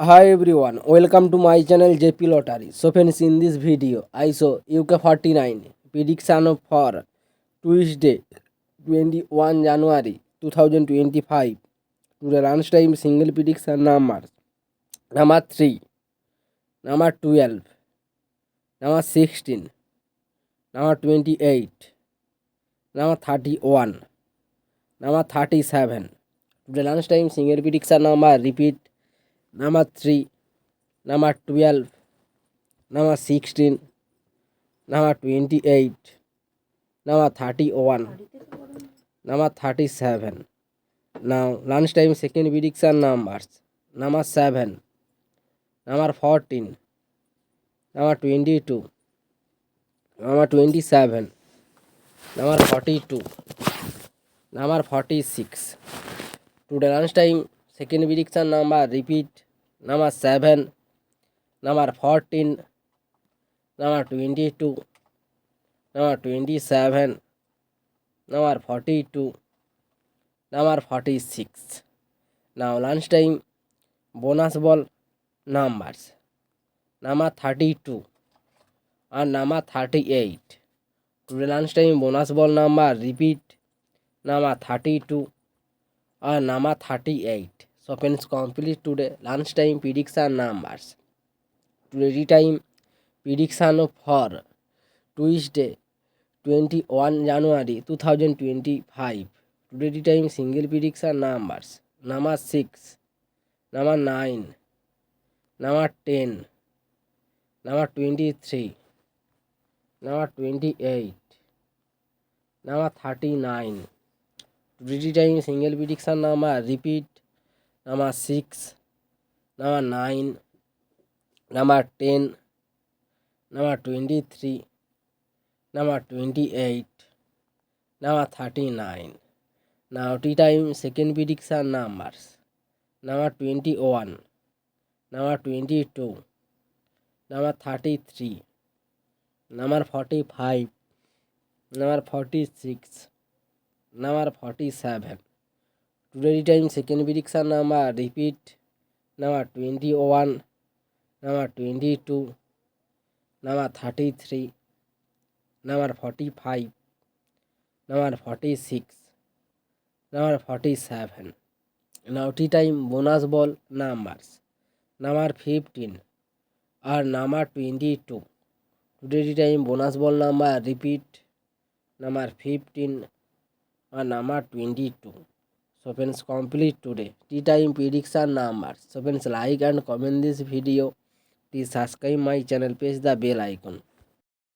Hi everyone, welcome to my channel JP Lottery. So friends, in this video, I show UK49 prediction for Tuesday 21 January 2025. Today lunchtime single prediction numbers: number 3, number 12, number 16, number 28, number 31, number 37. Today lunchtime single prediction number repeat: number 3, number 12, number 16, number 28, number 31, number 37. Now lunchtime second prediction numbers: number 7, number 14, number 22, number 27, number 42, number 46. Today lunchtime second prediction number repeat: number 7, number 14, number 22, number 27, number 42, number 46. Now lunchtime bonus ball numbers: number 32 and number 38. Today lunchtime bonus ball number repeat: number 32 and number 38. So friends, complete today lunchtime prediction numbers. Today time prediction for Tuesday 21 January 2025. Today time single prediction numbers: number 6, number 9, number 10, number 23, number 28, number 39. Today time single prediction number repeat: number 6, number 9, number 10, number 23, number 28, number 39. Now tea time second prediction numbers: number 21, number 22, number 33, number 45, number 46, number 47. Today time second prediction number repeat: number 21, number 22, number 33, number 45, number 46, number 47. Now tea time bonus ball numbers: number 15 or number 22. Today tea time bonus ball number repeat: number 15 or number 22. So friends, complete today tea time prediction numbers. So friends, like and comment this video. Please subscribe my channel, press the bell icon.